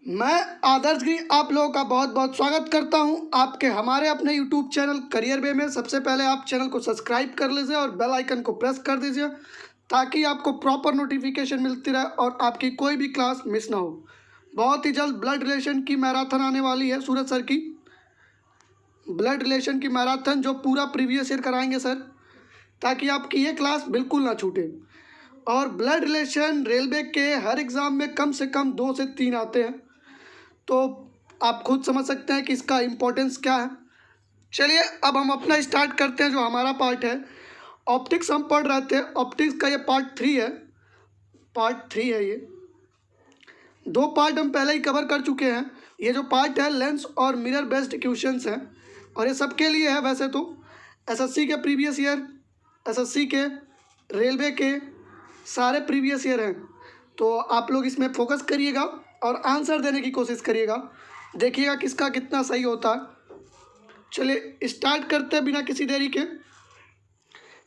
मैं आदर्श गिरी आप लोगों का बहुत बहुत स्वागत करता हूं आपके हमारे अपने यूट्यूब चैनल करियर वे में। सबसे पहले आप चैनल को सब्सक्राइब कर लीजिए और बेल आइकन को प्रेस कर दीजिए ताकि आपको प्रॉपर नोटिफिकेशन मिलती रहे और आपकी कोई भी क्लास मिस ना हो। बहुत ही जल्द ब्लड रिलेशन की मैराथन आने वाली है सूरज सर की। ब्लड रिलेशन की मैराथन जो पूरा प्रीवियस ईयर कराएंगे सर, ताकि आपकी ये क्लास बिल्कुल ना छूटे। और ब्लड रिलेशन रेलवे के हर एग्ज़ाम में कम से कम 2 से 3 आते हैं, तो आप खुद समझ सकते हैं कि इसका इम्पोर्टेंस क्या है। चलिए अब हम अपना स्टार्ट करते हैं। जो हमारा पार्ट है ऑप्टिक्स हम पढ़ रहे थे, ऑप्टिक्स का ये पार्ट 3 है। ये 2 पार्ट हम पहले ही कवर कर चुके हैं। ये जो पार्ट है लेंस और मिरर बेस्ड क्वेश्चंस हैं और ये सबके लिए है। वैसे तो एसएससी के प्रीवियस ईयर, एसएससी के, रेलवे के सारे प्रीवियस ईयर हैं, तो आप लोग इसमें फोकस करिएगा और आंसर देने की कोशिश करिएगा। देखिएगा किसका कितना सही होता है। चलिए स्टार्ट करते हैं बिना किसी देरी के।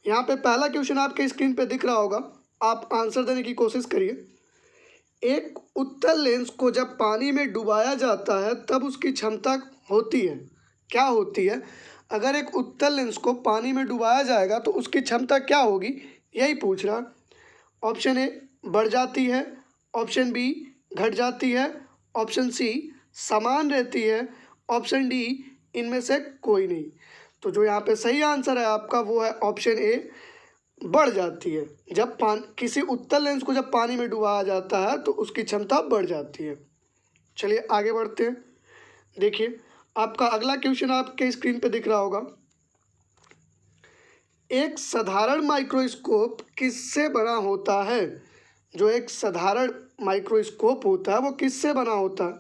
यहाँ पे पहला क्वेश्चन आपके स्क्रीन पे दिख रहा होगा, आप आंसर देने की कोशिश करिए। एक उत्तल लेंस को जब पानी में डुबाया जाता है तब उसकी क्षमता होती है, क्या होती है? अगर एक उत्तल लेंस को पानी में डुबाया जाएगा तो उसकी क्षमता क्या होगी, यही पूछ रहा। ऑप्शन ए बढ़ जाती है, ऑप्शन बी घट जाती है, ऑप्शन सी समान रहती है, ऑप्शन डी इनमें से कोई नहीं। तो जो यहाँ पे सही आंसर है आपका वो है ऑप्शन ए, बढ़ जाती है। जब किसी उत्तल लेंस को जब पानी में डुबाया जाता है तो उसकी क्षमता बढ़ जाती है। चलिए आगे बढ़ते हैं। देखिए आपका अगला क्वेश्चन आपके स्क्रीन पे दिख रहा होगा। एक साधारण माइक्रोस्कोप किससे बना होता है? जो एक साधारण माइक्रोस्कोप होता है वो किससे बना होता है?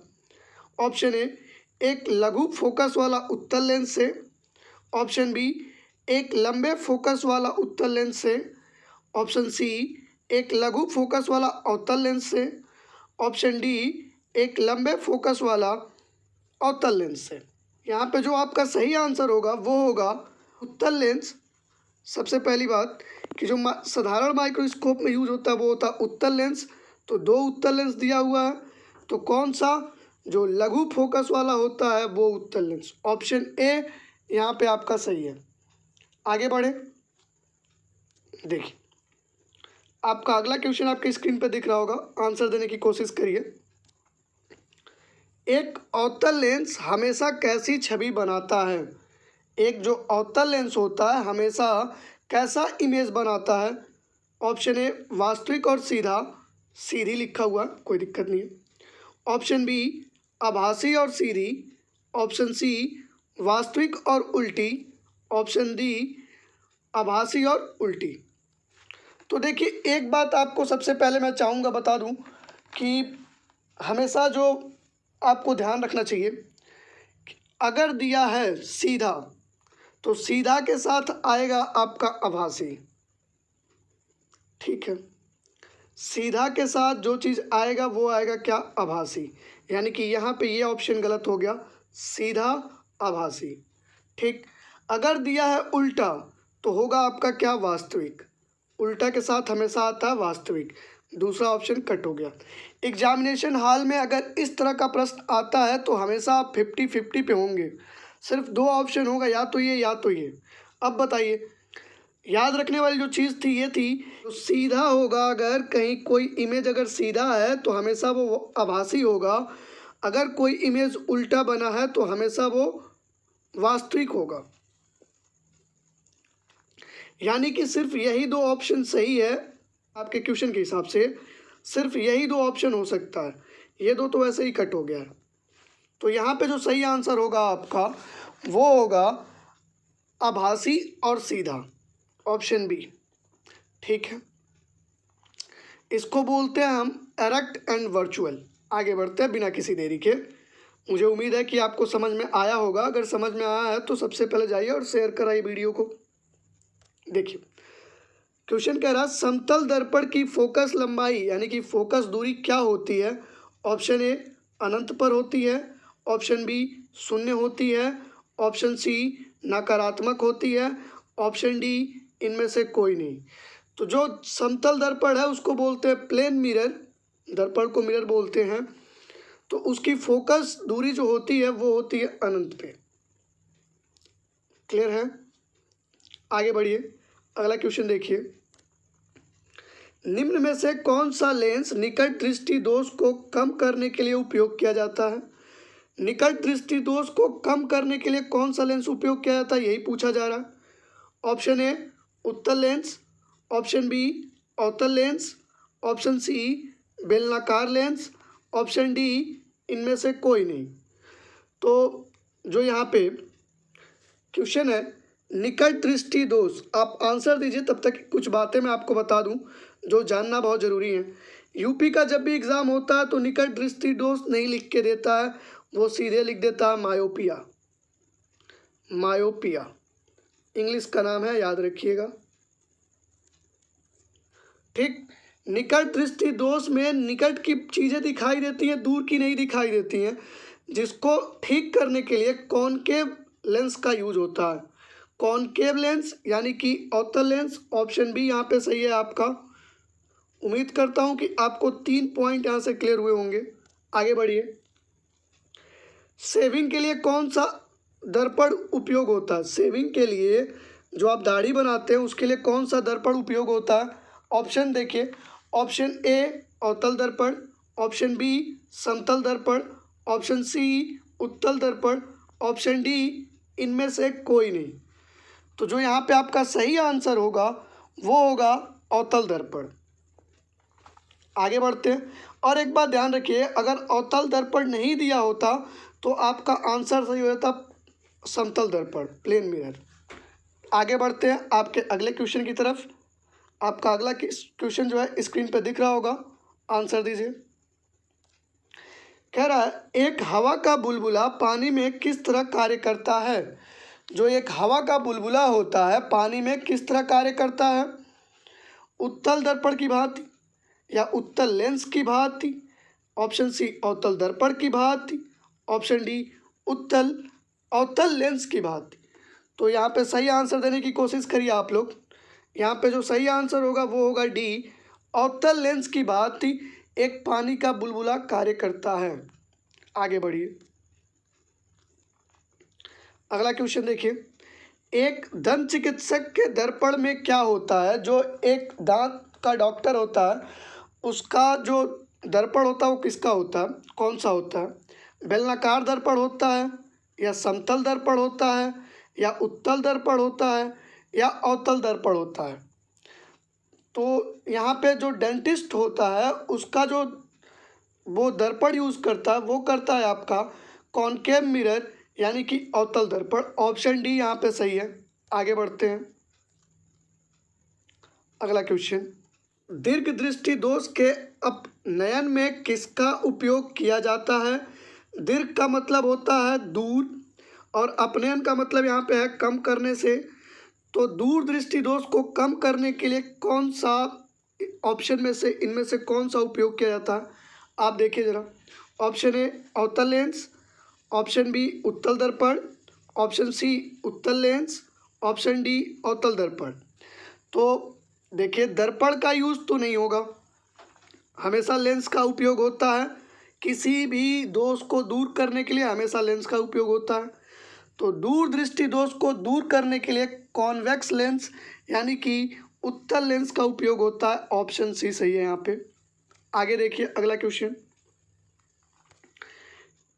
ऑप्शन ए एक लघु फोकस वाला उत्तल लेंस से, ऑप्शन बी एक लंबे फोकस वाला उत्तल लेंस से, ऑप्शन सी एक लघु फोकस वाला अवतल लेंस से, ऑप्शन डी एक लंबे फोकस वाला अवतल लेंस से। यहाँ पे जो आपका सही आंसर होगा वो होगा उत्तल लेंस। सबसे पहली बात कि जो साधारण माइक्रोस्कोप में यूज होता है वो होता है उत्तल लेंस। तो 2 उत्तल लेंस दिया हुआ है, तो कौन सा जो लघु फोकस वाला होता है वो उत्तल लेंस। ऑप्शन ए यहाँ पे आपका सही है। आगे बढ़े। देखिए आपका अगला क्वेश्चन आपके स्क्रीन पे दिख रहा होगा, आंसर देने की कोशिश करिए। एक अवतल लेंस हमेशा कैसी छवि बनाता है? एक जो अवतल लेंस होता है हमेशा कैसा इमेज बनाता है? ऑप्शन ए वास्तविक और सीधा, सीधी लिखा हुआ कोई दिक्कत नहीं है। ऑप्शन बी आभासी और सीधी, ऑप्शन सी वास्तविक और उल्टी, ऑप्शन डी आभासी और उल्टी। तो देखिए एक बात आपको सबसे पहले मैं चाहूँगा बता दूं कि हमेशा जो आपको ध्यान रखना चाहिए, अगर दिया है सीधा तो सीधा के साथ आएगा आपका आभासी। ठीक है, सीधा के साथ जो चीज़ आएगा वो आएगा क्या? आभासी। यानी कि यहाँ पे ये ऑप्शन गलत हो गया, सीधा आभासी। ठीक, अगर दिया है उल्टा तो होगा आपका क्या? वास्तविक। उल्टा के साथ हमेशा आता है वास्तविक। दूसरा ऑप्शन कट हो गया। एग्जामिनेशन हॉल में अगर इस तरह का प्रश्न आता है तो हमेशा आप 50-50 पे होंगे। सिर्फ 2 ऑप्शन होगा, या तो ये या तो ये। अब बताइए, याद रखने वाली जो चीज़ थी ये थी तो सीधा होगा। अगर कहीं कोई इमेज अगर सीधा है तो हमेशा वो आभासी होगा, अगर कोई इमेज उल्टा बना है तो हमेशा वो वास्तविक होगा। यानी कि सिर्फ यही 2 ऑप्शन सही है आपके क्वेश्चन के हिसाब से, सिर्फ यही 2 ऑप्शन हो सकता है। ये 2 तो वैसे ही कट हो गया है। तो यहाँ पे जो सही आंसर होगा आपका वो होगा आभासी और सीधा, ऑप्शन बी। ठीक है, इसको बोलते हैं हम एरेक्ट एंड वर्चुअल। आगे बढ़ते हैं बिना किसी देरी के। मुझे उम्मीद है कि आपको समझ में आया होगा। अगर समझ में आया है तो सबसे पहले जाइए और शेयर कराइए वीडियो को। देखिए क्वेश्चन कह रहा है समतल दर्पण की फोकस लंबाई यानी कि फोकस दूरी क्या होती है? ऑप्शन ए अनंत पर होती है, ऑप्शन बी शून्य होती है, ऑप्शन सी नकारात्मक होती है, ऑप्शन डी इनमें से कोई नहीं। तो जो समतल दर्पण है उसको बोलते हैं प्लेन मिरर, दर्पण को मिरर बोलते हैं। तो उसकी फोकस दूरी जो होती है वो होती है अनंत पे। क्लियर है? आगे बढ़िए, अगला क्वेश्चन देखिए। निम्न में से कौन सा लेंस निकट दृष्टि दोष को कम करने के लिए उपयोग किया जाता है? निकट दृष्टि दोष को कम करने के लिए कौन सा लेंस उपयोग किया जाता है, यही पूछा जा रहा है। ऑप्शन ए उत्तल लेंस, ऑप्शन बी अवतल लेंस, ऑप्शन सी बेलनाकार लेंस, ऑप्शन डी इनमें से कोई नहीं। तो जो यहाँ पे क्वेश्चन है निकट दृष्टि दोष, आप आंसर दीजिए, तब तक कुछ बातें मैं आपको बता दूं जो जानना बहुत ज़रूरी है। यूपी का जब भी एग्ज़ाम होता है तो निकट दृष्टि दोष नहीं लिख के देता है, वो सीधे लिख देता है मायोपिया। मायोपिया इंग्लिश का नाम है, याद रखिएगा। ठीक, निकट दृष्टि दोष में निकट की चीज़ें दिखाई देती हैं, दूर की नहीं दिखाई देती हैं, जिसको ठीक करने के लिए कॉनकेव लेंस का यूज होता है। कॉनकेव लेंस यानी कि अवतल लेंस, ऑप्शन बी यहाँ पे सही है आपका। उम्मीद करता हूँ कि आपको 3 पॉइंट यहाँ से क्लियर हुए होंगे। आगे बढ़िए। शेविंग के लिए कौन सा दर्पण उपयोग होता है? शेविंग के लिए जो आप दाढ़ी बनाते हैं उसके लिए कौन सा दर्पण उपयोग होता है? ऑप्शन देखिए, ऑप्शन ए अवतल दर्पण, ऑप्शन बी समतल दर्पण, ऑप्शन सी उत्तल दर्पण, ऑप्शन डी इनमें से कोई नहीं। तो जो यहाँ पे आपका सही आंसर होगा वो होगा अवतल दर्पण। आगे बढ़ते हैं, और एक बात ध्यान रखिए, अगर अवतल दर्पण नहीं दिया होता तो आपका आंसर सही हो जाता समतल दर्पण, प्लेन मिरर। आगे बढ़ते हैं आपके अगले क्वेश्चन की तरफ। आपका अगला क्वेश्चन जो है स्क्रीन पर दिख रहा होगा, आंसर दीजिए। कह रहा है एक हवा का बुलबुला पानी में किस तरह कार्य करता है? जो एक हवा का बुलबुला होता है पानी में किस तरह कार्य करता है? उत्तल दर्पण की भांति या उत्तल लेंस की भांति, ऑप्शन सी अवतल दर्पण की भांति, ऑप्शन डी उत्तल अवतल लेंस की भांति। तो यहाँ पे सही आंसर देने की कोशिश करिए आप लोग। यहाँ पे जो सही आंसर होगा वो होगा डी अवतल लेंस की भांति एक पानी का बुलबुला कार्य करता है। आगे बढ़िए, अगला क्वेश्चन देखिए। एक दंत चिकित्सक के दर्पण में क्या होता है? जो एक दांत का डॉक्टर होता है उसका जो दर्पण होता है वो किसका होता है, कौन सा होता है? बेलनाकार दर्पण होता है या समतल दर्पण होता है या उत्तल दर्पण होता है या अवतल दर्पण होता है? तो यहाँ पे जो डेंटिस्ट होता है उसका जो वो दर्पण यूज़ करता है वो करता है आपका कॉनकेव मिरर यानी कि अवतल दर्पण। ऑप्शन डी यहाँ पे सही है। आगे बढ़ते हैं, अगला क्वेश्चन। दीर्घ दृष्टि दोष के अपनयन में किसका उपयोग किया जाता है? दीर्घ का मतलब होता है दूर और अपनयन का मतलब यहाँ पे है कम करने से। तो दूर दृष्टि दोष को कम करने के लिए कौन सा ऑप्शन में से इनमें से कौन सा उपयोग किया जाता है? आप देखिए ज़रा। ऑप्शन ए अवतल लेंस, ऑप्शन बी उत्तल दर्पण, ऑप्शन सी उत्तल लेंस, ऑप्शन डी अवतल दर्पण। तो देखिए दर्पण का यूज़ तो नहीं होगा, हमेशा लेंस का उपयोग होता है। किसी भी दोष को दूर करने के लिए हमेशा लेंस का उपयोग होता है। तो दूर दृष्टि दोष को दूर करने के लिए कॉन्वेक्स लेंस यानी कि उत्तल लेंस का उपयोग होता है। ऑप्शन सी सही है यहाँ पे। आगे देखिए अगला क्वेश्चन।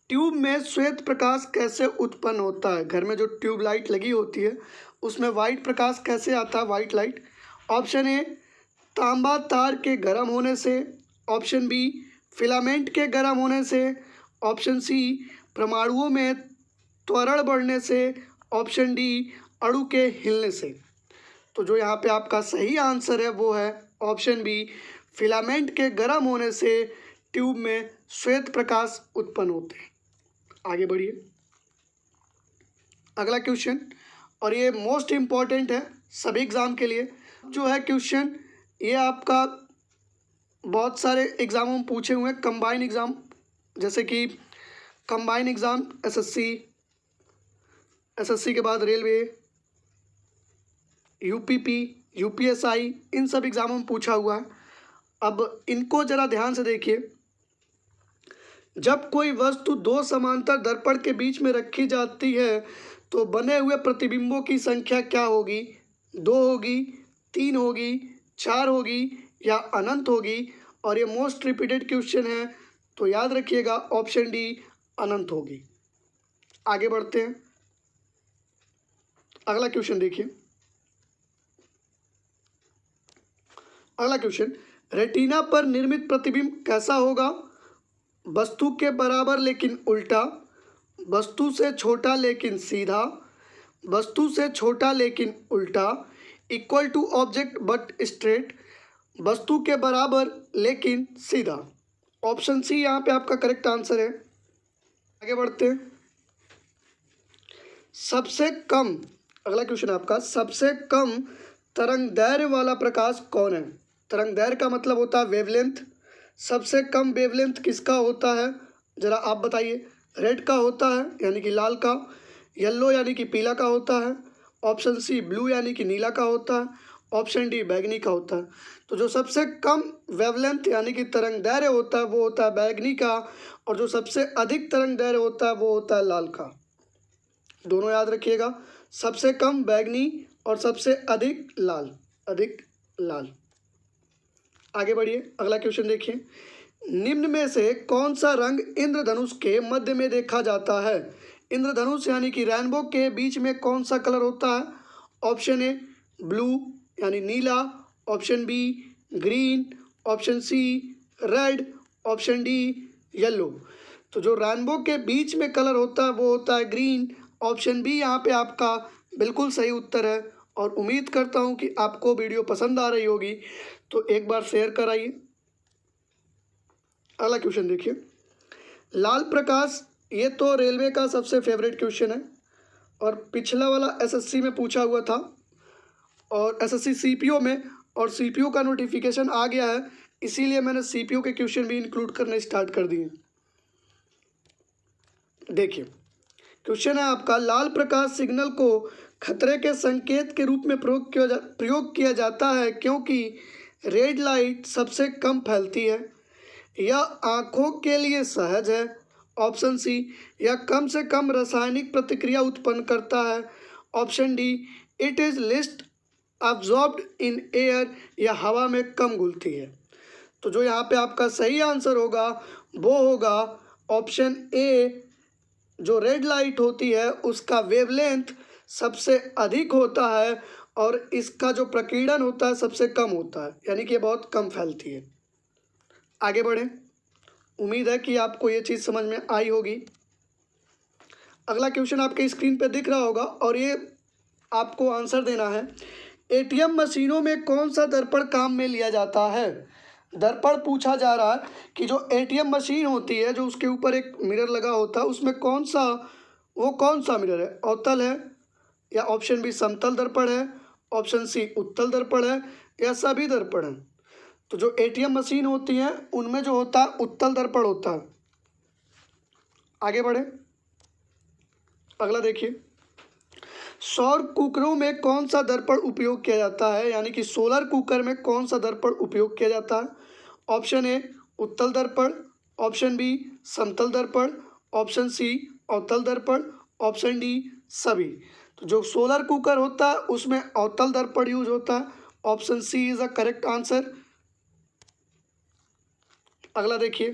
ट्यूब में श्वेत प्रकाश कैसे उत्पन्न होता है? घर में जो ट्यूब लाइट लगी होती है उसमें वाइट प्रकाश कैसे आता है, वाइट लाइट? ऑप्शन ए तांबा तार के गर्म होने से, ऑप्शन बी फिलामेंट के गर्म होने से, ऑप्शन सी परमाणुओं में त्वरण बढ़ने से, ऑप्शन डी अणु के हिलने से। तो जो यहाँ पे आपका सही आंसर है वो है ऑप्शन बी फिलामेंट के गर्म होने से ट्यूब में श्वेत प्रकाश उत्पन्न होते हैं। आगे बढ़िए, अगला क्वेश्चन, और ये मोस्ट इम्पॉर्टेंट है सभी एग्ज़ाम के लिए। जो है क्वेश्चन ये आपका बहुत सारे एग्ज़ामों में पूछे हुए हैं, कंबाइन एग्ज़ाम, जैसे कि कंबाइन एग्ज़ाम एसएससी के बाद रेलवे, यूपीपी, यूपीएसआई, इन सब एग्ज़ामों में पूछा हुआ है। अब इनको ज़रा ध्यान से देखिए। जब कोई वस्तु दो समांतर दर्पण के बीच में रखी जाती है तो बने हुए प्रतिबिंबों की संख्या क्या होगी? 2 होगी, 3 होगी, 4 होगी या अनंत होगी? और ये मोस्ट रिपीटेड क्वेश्चन है, तो याद रखिएगा ऑप्शन डी अनंत होगी। आगे बढ़ते हैं, अगला क्वेश्चन देखिए। अगला क्वेश्चन, रेटिना पर निर्मित प्रतिबिंब कैसा होगा? वस्तु के बराबर लेकिन उल्टा, वस्तु से छोटा लेकिन सीधा, वस्तु से छोटा लेकिन उल्टा, equal to object but straight, वस्तु के बराबर लेकिन सीधा। ऑप्शन सी यहाँ पे आपका करेक्ट आंसर है। आगे बढ़ते हैं, सबसे कम, अगला क्वेश्चन आपका, सबसे कम तरंग दैर्घ्य वाला प्रकाश कौन है? तरंग दैर्घ्य का मतलब होता है वेवलेंथ। सबसे कम वेवलेंथ किसका होता है, जरा आप बताइए? रेड का होता है यानी कि लाल का, येलो यानी कि पीला का होता है, ऑप्शन सी ब्लू यानी कि नीला का होता है, ऑप्शन डी बैगनी का होता है। तो जो सबसे कम वेवलेंथ यानी कि तरंग दैर्घ्य होता है वो होता है बैगनी का, और जो सबसे अधिक तरंग दैर्घ्य होता है वो होता है लाल का। दोनों याद रखिएगा, सबसे कम बैगनी और सबसे अधिक लाल, अधिक लाल। आगे बढ़िए, अगला क्वेश्चन देखिए। निम्न में से कौन सा रंग इंद्रधनुष के मध्य में देखा जाता है? इंद्रधनुष यानी कि रेनबो के बीच में कौन सा कलर होता है? ऑप्शन ए ब्लू यानी नीला, option B green, option C red, option D yellow. तो जो रेनबो के बीच में कलर होता है वो होता है ग्रीन। ऑप्शन बी यहाँ पे आपका बिल्कुल सही उत्तर है, और उम्मीद करता हूँ कि आपको वीडियो पसंद आ रही होगी, तो एक बार शेयर कराइए। अगला क्वेश्चन देखिए, लाल प्रकाश, ये तो रेलवे का सबसे फेवरेट क्वेश्चन है, और पिछला वाला एसएससी में पूछा हुआ था, और एसएससी सीपीओ में, और सीपीओ का नोटिफिकेशन आ गया है, इसीलिए मैंने सीपीओ के क्वेश्चन भी इंक्लूड करने स्टार्ट कर दिए। देखिए क्वेश्चन है आपका, लाल प्रकाश सिग्नल को खतरे के संकेत के रूप में प्रयोग किया जाता है क्योंकि रेड लाइट सबसे कम फैलती है, यह आँखों के लिए सहज है, ऑप्शन सी, यह कम से कम रासायनिक प्रतिक्रिया उत्पन्न करता है, option D, it is list absorbed in air, या हवा में कम घुलती है। तो जो यहाँ पे आपका सही आंसर होगा वो होगा ऑप्शन ए, जो रेड लाइट होती है उसका वेवलेंथ सबसे अधिक होता है, और इसका जो प्रकीर्णन होता है सबसे कम होता है, यानी कि ये बहुत कम फैलती है। आगे बढ़ें, उम्मीद है कि आपको ये चीज़ समझ में आई होगी। अगला क्वेश्चन आपके स्क्रीन पे दिख रहा होगा, और ये आपको आंसर देना है। एटीएम मशीनों में कौन सा दर्पण काम में लिया जाता है? दर्पण पूछा जा रहा है कि जो एटीएम मशीन होती है, जो उसके ऊपर एक मिरर लगा होता है, उसमें कौन सा मिरर है? अवतल है, या ऑप्शन बी समतल दर्पण है, ऑप्शन सी उत्तल दर्पण है, या सभी दर्पण है? तो जो एटीएम मशीन होती है उनमें जो होता है उत्तल दर्पण होता है। आगे बढ़े, अगला देखिए, सौर कुकरों में कौन सा दर्पण उपयोग किया जाता है, यानी कि सोलर कुकर में कौन सा दर्पण उपयोग किया जाता है? ऑप्शन ए उत्तल दर्पण, ऑप्शन बी समतल दर्पण, ऑप्शन सी अवतल दर्पण, ऑप्शन डी सभी। तो जो सोलर कुकर होता है उसमें अवतल दर्पण यूज होता है, option c is a correct answer. अगला देखिए,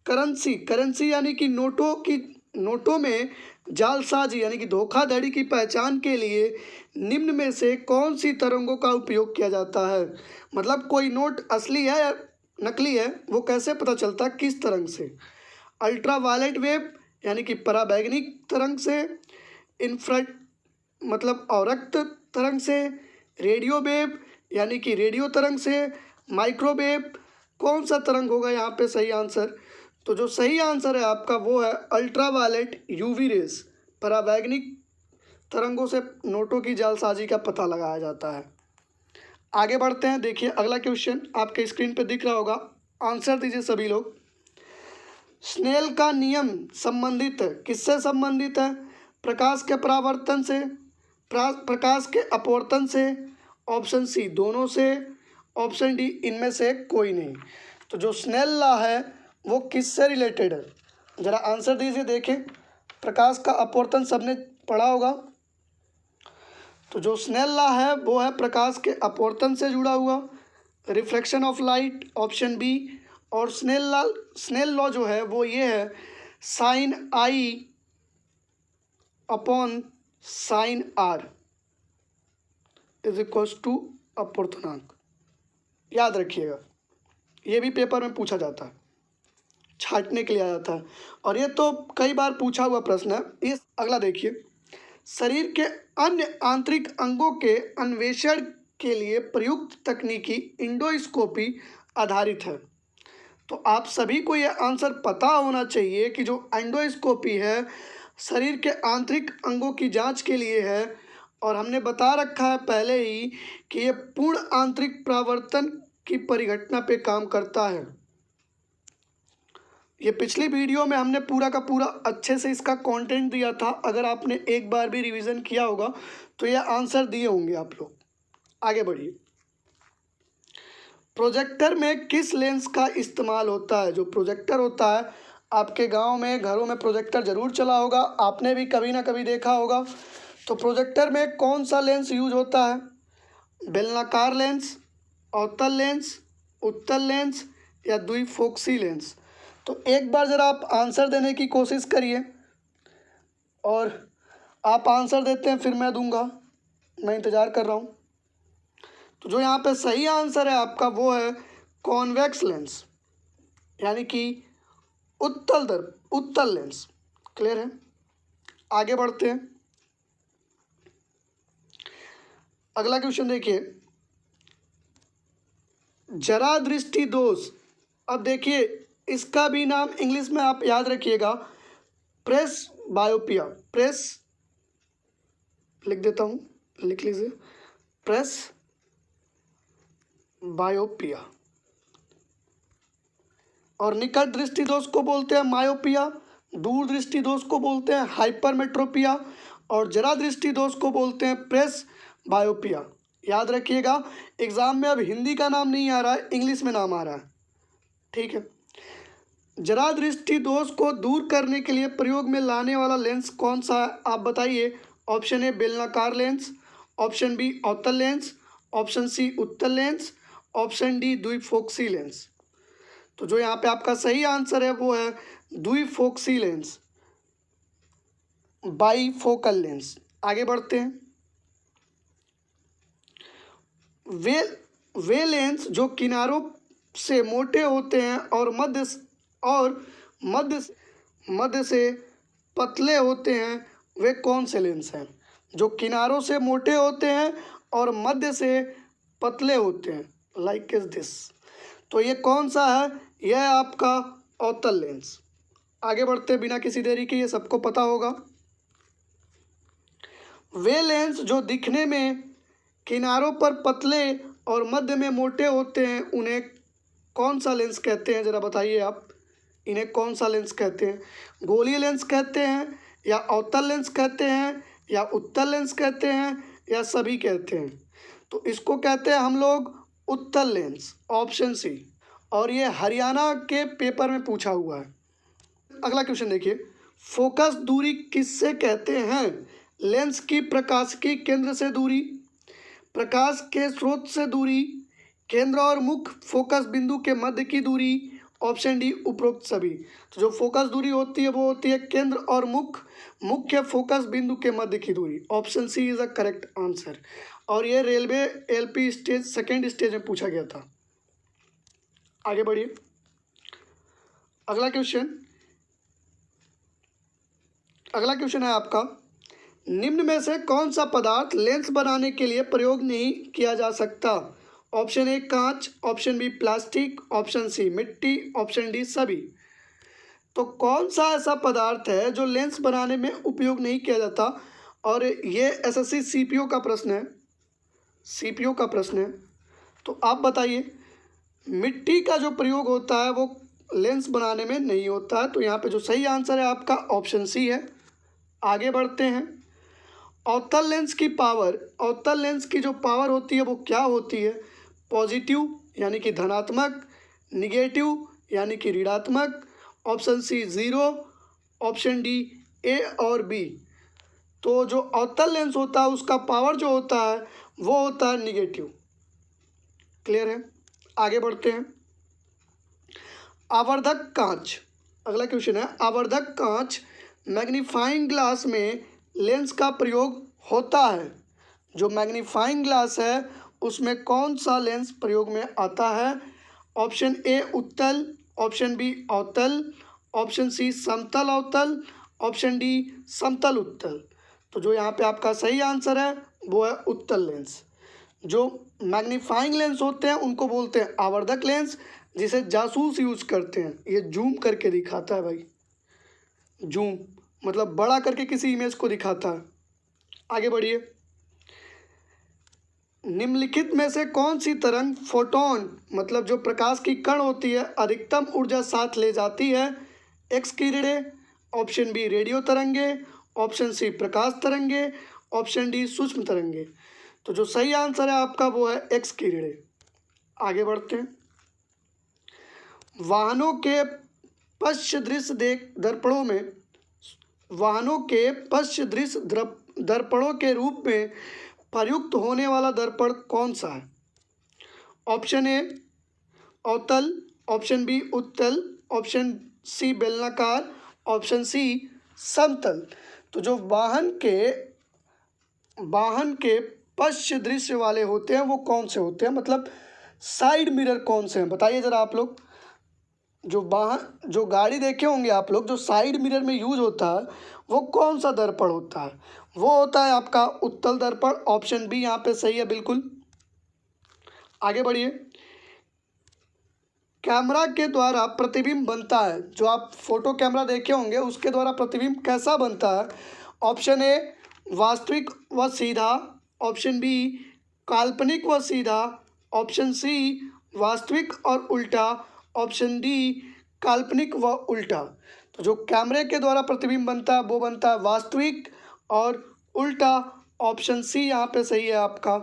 करेंसी यानी कि नोटों में जालसाजी यानी कि धोखाधड़ी की पहचान के लिए निम्न में से कौन सी तरंगों का उपयोग किया जाता है? मतलब कोई नोट असली है या नकली है वो कैसे पता चलता है, किस तरंग से? अल्ट्रावायलेट वेव यानी कि पराबैंगनी तरंग से, इंफ्रारेड मतलब अवरक्त तरंग से, रेडियो वेव यानी कि रेडियो तरंग से, माइक्रोवेव, कौन सा तरंग होगा यहाँ पे सही आंसर? तो जो सही आंसर है आपका वो है अल्ट्रावायलेट यूवी रेस। पराबैंगनिक तरंगों से नोटों की जालसाजी का पता लगाया जाता है। आगे बढ़ते हैं, देखिए अगला क्वेश्चन आपके स्क्रीन पे दिख रहा होगा, आंसर दीजिए सभी लोग। स्नेल का नियम संबंधित है, किससे संबंधित है? प्रकाश के परावर्तन से, प्रकाश के अपवर्तन से, ऑप्शन सी दोनों से, ऑप्शन डी इनमें से कोई नहीं। तो जो स्नेल लॉ है वो किससे रिलेटेड है? ज़रा आंसर दीजिए। देखें, प्रकाश का अपवर्तन सबने पढ़ा होगा। तो जो स्नेल लॉ है वो है प्रकाश के अपवर्तन से जुड़ा हुआ, reflection of light, option b. और स्नेल लॉ जो है वो ये है, sine i upon sine r is equals to अपवर्तनांक। याद रखिएगा, ये भी पेपर में पूछा जाता है, छांटने के लिए आ जाता है, और ये तो कई बार पूछा हुआ प्रश्न है। इस अगला देखिए, शरीर के अन्य आंतरिक अंगों के अन्वेषण के लिए प्रयुक्त तकनीकी इंडोस्कोपी आधारित है। तो आप सभी को यह आंसर पता होना चाहिए कि जो एंडोस्कोपी है शरीर के आंतरिक अंगों की जांच के लिए है, और हमने बता रखा है पहले ही कि ये पूर्ण आंतरिक परावर्तन की परिघटना पे काम करता है। ये पिछली वीडियो में हमने पूरा का पूरा अच्छे से इसका कंटेंट दिया था, अगर आपने एक बार भी रिवीजन किया होगा तो ये आंसर दिए होंगे आप लोग। आगे बढ़िए, प्रोजेक्टर में किस लेंस का इस्तेमाल होता है? जो प्रोजेक्टर होता है, आपके गांव में घरों में प्रोजेक्टर जरूर चला होगा, आपने भी कभी ना कभी देखा होगा। तो प्रोजेक्टर में कौन सा लेंस यूज होता है? बेलनाकार लेंस, अवतल लेंस, उत्तल लेंस या द्विफोक्सी लेंस? तो एक बार ज़रा आप आंसर देने की कोशिश करिए, और आप आंसर देते हैं फिर मैं दूंगा, मैं इंतज़ार कर रहा हूँ। तो जो यहाँ पे सही आंसर है आपका वो है कॉन्वेक्स लेंस, यानी कि उत्तल लेंस। क्लियर है? आगे बढ़ते हैं, अगला क्वेश्चन देखिए, जरा दृष्टि दोष। अब देखिए, इसका भी नाम इंग्लिश में आप याद रखिएगा, प्रेस बायोपिया। प्रेस लिख देता हूँ, लिख लीजिए, प्रेस बायोपिया। और निकट दृष्टि दोष को बोलते हैं मायोपिया, दूर दृष्टि दोष को बोलते हैं हाइपरमेट्रोपिया, और जरा दृष्टि दोष को बोलते हैं प्रेस बायोपिया। याद रखिएगा, एग्जाम में अब हिंदी का नाम नहीं आ रहा है, इंग्लिश में नाम आ रहा है। ठीक है, जरा दृष्टि दोष को दूर करने के लिए प्रयोग में लाने वाला लेंस कौन सा है? आप बताइए। ऑप्शन ए बेलनाकार लेंस, ऑप्शन बी अवतल लेंस, ऑप्शन सी उत्तल लेंस, ऑप्शन डी द्विफोक्सी लेंस। तो जो यहाँ पे आपका सही आंसर है वो है द्विफोक्सी लेंस, बाईफोकल लेंस। आगे बढ़ते हैं, वे लेंस जो किनारों से मोटे होते हैं और मध्य से पतले होते हैं, वे कौन से लेंस हैं? जो किनारों से मोटे होते हैं और मध्य से पतले होते हैं, लाइक इज दिस। तो ये कौन सा है? यह है आपका अवतल लेंस। आगे बढ़ते हैं बिना किसी देरी के, ये सबको पता होगा। वे लेंस जो दिखने में किनारों पर पतले और मध्य में मोटे होते हैं, उन्हें कौन सा लेंस कहते हैं? ज़रा बताइए आप, इन्हें कौन सा लेंस कहते हैं? गोलीय लेंस कहते हैं, या अवतल लेंस कहते हैं, या उत्तल लेंस कहते हैं, या सभी कहते हैं? तो इसको कहते हैं हम लोग उत्तल लेंस, ऑप्शन सी। और ये हरियाणा के पेपर में पूछा हुआ है। अगला क्वेश्चन देखिए, फोकस दूरी किससे कहते हैं? लेंस की प्रकाशिकी केंद्र से दूरी, प्रकाश के स्रोत से दूरी, केंद्र और मुख्य फोकस बिंदु के मध्य की दूरी, ऑप्शन डी उपरोक्त सभी। तो जो फोकस दूरी होती है वो होती है केंद्र और मुख्य फोकस बिंदु के मध्य की दूरी। Option c is a correct answer. और ये railway LP stage second stage में पूछा गया था। आगे बढ़िए, अगला क्वेश्चन है आपका, निम्न में से कौन सा पदार्थ लेंस बनाने के लिए प्रयोग नहीं किया जा सकता? ऑप्शन ए कांच, option b plastic, option c मिट्टी, ऑप्शन डी सभी। तो कौन सा ऐसा पदार्थ है जो लेंस बनाने में उपयोग नहीं किया जाता? और ये एसएससी सीपीओ का प्रश्न है। तो आप बताइए, मिट्टी का जो प्रयोग होता है वो लेंस बनाने में नहीं होता है। तो यहाँ पे जो सही आंसर है आपका ऑप्शन सी है। आगे बढ़ते हैं, अवतल लेंस की जो पावर होती है वो क्या होती है? पॉजिटिव यानी कि धनात्मक, निगेटिव यानी कि ऋणात्मक, option c 0, option d a और बी। तो जो अवतल लेंस होता है उसका पावर जो होता है वो होता है निगेटिव। क्लियर है? आगे बढ़ते हैं। आवर्धक कांच, अगला क्वेश्चन है, आवर्धक कांच मैग्नीफाइंग ग्लास में लेंस का प्रयोग होता है। जो मैग्नीफाइंग ग्लास है उसमें कौन सा लेंस प्रयोग में आता है? ऑप्शन ए उत्तल, ऑप्शन बी अवतल, ऑप्शन सी समतल अवतल, ऑप्शन डी समतल उत्तल। तो जो यहाँ पे आपका सही आंसर है वो है उत्तल लेंस। जो मैग्नीफाइंग लेंस होते हैं उनको बोलते हैं आवर्धक लेंस, जिसे जासूस यूज करते हैं। ये जूम करके दिखाता है भाई, जूम मतलब बड़ा करके किसी इमेज को दिखाता है। आगे बढ़िए। निम्नलिखित में से कौन सी तरंग फोटोन मतलब जो प्रकाश की कण होती है अधिकतम ऊर्जा साथ ले जाती है? एक्स किरणें, ऑप्शन बी रेडियो तरंगे, ऑप्शन सी प्रकाश तरंगे, ऑप्शन डी सूक्ष्म तरंगे। तो जो सही आंसर है आपका वो है एक्स किरणें। आगे बढ़ते हैं। वाहनों के पश्च दृश्य दर्पणों में, वाहनों के पश्च दृश्य दर्पणों के रूप में प्रयुक्त होने वाला दर्पण कौन सा है? ऑप्शन ए अवतल, ऑप्शन बी उत्तल, ऑप्शन सी बेलनाकार, ऑप्शन सी समतल। तो जो वाहन के पश्च दृश्य वाले होते हैं वो कौन से होते हैं, मतलब साइड मिरर कौन से हैं? बताइए ज़रा आप लोग। जो गाड़ी देखे होंगे आप लोग, जो साइड मिरर में यूज होता है वो कौन सा दर्पण होता है? वो होता है आपका उत्तल दर्पण। ऑप्शन बी यहाँ पे सही है बिल्कुल। आगे बढ़िए। कैमरा के द्वारा प्रतिबिंब बनता है, जो आप फोटो कैमरा देखे होंगे उसके द्वारा प्रतिबिंब कैसा बनता है? ऑप्शन ए वास्तविक व सीधा, ऑप्शन बी काल्पनिक व सीधा, ऑप्शन सी वास्तविक और उल्टा, ऑप्शन डी काल्पनिक व उल्टा। तो जो कैमरे के द्वारा प्रतिबिंब बनता है वो बनता है वास्तविक और उल्टा। ऑप्शन सी यहाँ पे सही है आपका।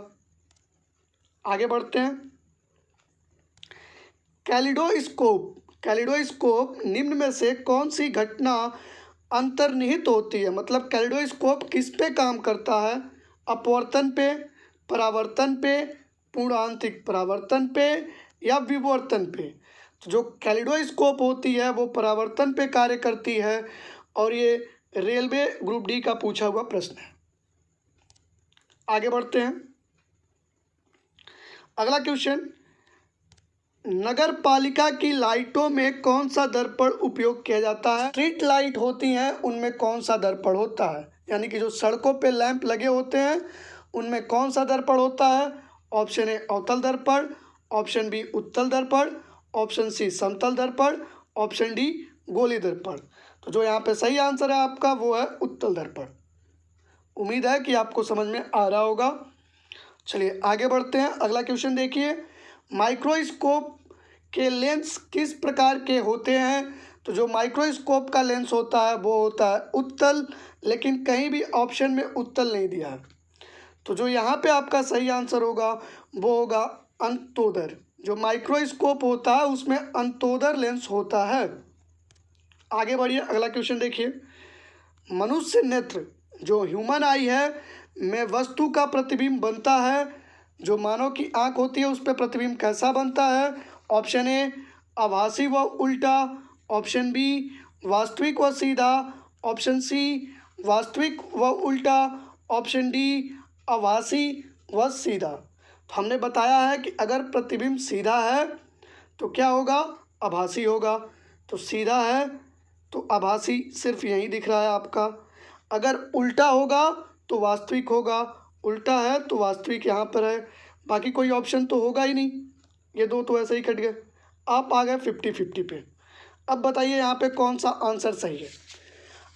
आगे बढ़ते हैं। कैलिडोस्कोप निम्न में से कौन सी घटना अंतर्निहित होती है? मतलब कैलिडोस्कोप किस पे काम करता है? अपवर्तन पे, परावर्तन पे, पूर्णांतिक परावर्तन पे या विवर्तन पे? तो जो कैलिडोस्कोप होती है वो परावर्तन पे कार्य करती है और ये रेलवे ग्रुप डी का पूछा हुआ प्रश्न है। आगे बढ़ते हैं। अगला क्वेश्चन, नगर पालिका की लाइटों में कौन सा दर्पण उपयोग किया जाता है? स्ट्रीट लाइट होती हैं उनमें कौन सा दर्पण होता है? यानी कि जो सड़कों पे लैंप लगे होते हैं उनमें कौन सा दर्पण होता है? ऑप्शन ए अवतल दर्पण, ऑप्शन बी उत्तल दर्पण, ऑप्शन सी समतल दर्पण, ऑप्शन डी गोली दर्पण। तो जो यहाँ पे सही आंसर है आपका वो है उत्तल दर्पण। उम्मीद है कि आपको समझ में आ रहा होगा। चलिए आगे बढ़ते हैं। अगला क्वेश्चन देखिए, माइक्रोस्कोप के लेंस किस प्रकार के होते हैं? तो जो माइक्रोस्कोप का लेंस होता है वो होता है उत्तल, लेकिन कहीं भी ऑप्शन में उत्तल नहीं दिया है। तो जो यहाँ पे आपका सही आंसर होगा वो होगा अंतोदर। जो माइक्रोस्कोप होता है उसमें अंतोदर लेंस होता है। आगे बढ़िए। अगला क्वेश्चन देखिए, मनुष्य नेत्र जो ह्यूमन आई है में वस्तु का प्रतिबिंब बनता है। जो मानव की आंख होती है उस पर प्रतिबिंब कैसा बनता है? ऑप्शन ए आभासी व उल्टा, ऑप्शन बी वास्तविक व सीधा, ऑप्शन सी वास्तविक व उल्टा, ऑप्शन डी आभासी व सीधा। तो हमने बताया है कि अगर प्रतिबिंब सीधा है तो क्या होगा? आभासी होगा। तो सीधा है तो आभासी सिर्फ यही दिख रहा है आपका। अगर उल्टा होगा तो वास्तविक होगा, उल्टा है तो वास्तविक यहाँ पर है, बाकी कोई ऑप्शन तो होगा ही नहीं। ये दो तो ऐसे ही कट गए। आप आ गए 50-50 पे। अब बताइए यहाँ पे कौन सा आंसर सही है?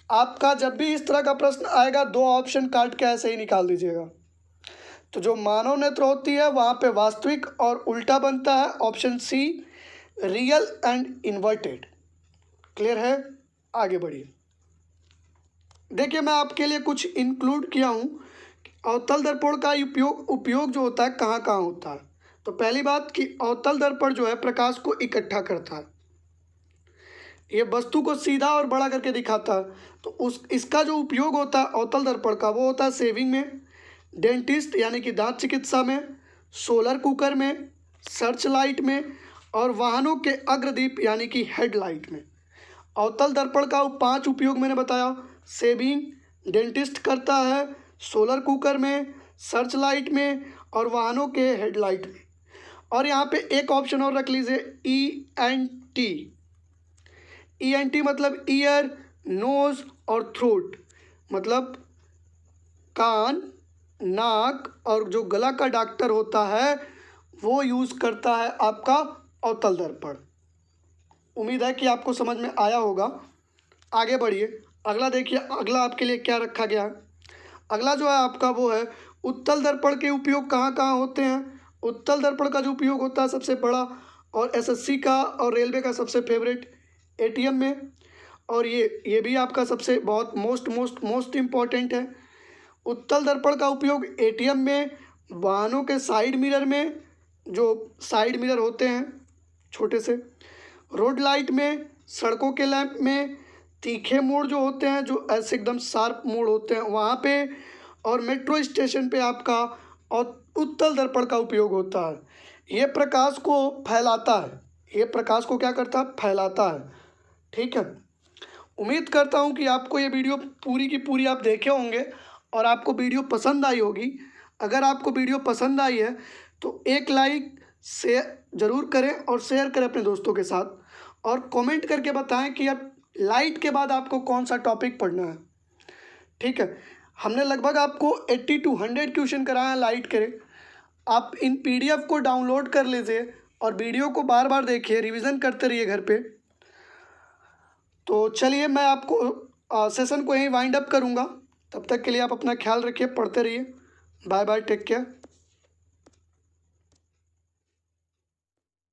आपका जब भी इस तरह का प्रश्न आएगा दो ऑप्शन काट के ऐसे ही निकाल दीजिएगा। तो जो मानव नेत्र होती है वहाँ पे वास्तविक और उल्टा बनता है। Option c real and inverted. Clear है? आगे बढ़िए। देखिए मैं आपके लिए कुछ इंक्लूड किया हूँ। अवतल दर्पण का उपयोग जो होता है कहाँ कहाँ होता है। तो पहली बात कि अवतल दर्पण जो है प्रकाश को इकट्ठा करता है, ये वस्तु को सीधा और बड़ा करके दिखाता है। तो इसका जो उपयोग होता है अवतल दर्पण का, वो होता है सेविंग में, डेंटिस्ट यानी कि दांत चिकित्सा में, सोलर कुकर में, सर्च लाइट में और वाहनों के अग्रदीप यानी कि हेडलाइट में। अवतल दर्पण का 5 उपयोग मैंने बताया, सेविंग, डेंटिस्ट करता है, सोलर कुकर में, सर्च लाइट में और वाहनों के हेडलाइट में। और यहाँ पे एक ऑप्शन और रख लीजिए, ENT। ENT मतलब ईयर, नोज और थ्रोट, मतलब कान, नाक और जो गला का डॉक्टर होता है वो यूज़ करता है आपका अवतल दर्पण। उम्मीद है कि आपको समझ में आया होगा। आगे बढ़िए, अगला देखिए, अगला आपके लिए क्या रखा गया है। अगला जो है आपका वो है उत्तल दर्पण के उपयोग कहाँ कहाँ होते हैं। उत्तल दर्पण का जो उपयोग होता है सबसे बड़ा और SSC का और रेलवे का सबसे फेवरेट ATM में, और ये भी आपका सबसे बहुत मोस्ट इम्पॉर्टेंट है। उत्तल दर्पण का उपयोग ATM में, वाहनों के साइड मिरर में, जो साइड मिरर होते हैं छोटे से, रोड लाइट में, सड़कों के लैंप में, तीखे मोड़ जो होते हैं जो ऐसे एकदम शार्प मोड़ होते हैं वहाँ पे, और मेट्रो स्टेशन पे आपका और उत्तल दर्पण का उपयोग होता है। ये प्रकाश को फैलाता है, ये प्रकाश को क्या करता है, फैलाता है। ठीक है, उम्मीद करता हूँ कि आपको ये वीडियो पूरी की पूरी आप देखे होंगे और आपको वीडियो पसंद आई होगी। अगर आपको वीडियो पसंद आई है तो एक लाइक शेयर ज़रूर करें और शेयर करें अपने दोस्तों के साथ, और कमेंट करके बताएं कि अब लाइट के बाद आपको कौन सा टॉपिक पढ़ना है। ठीक है, हमने लगभग आपको 80 to 100 क्वेश्चन कराए हैं लाइट के। आप इन PDF को डाउनलोड कर लीजिए और वीडियो को बार बार देखिए, रिवीजन करते रहिए घर पे। तो चलिए, मैं आपको सेशन को यहीं वाइंड अप करूँगा। तब तक के लिए आप अपना ख्याल रखिए, पढ़ते रहिए। Bye bye, take care.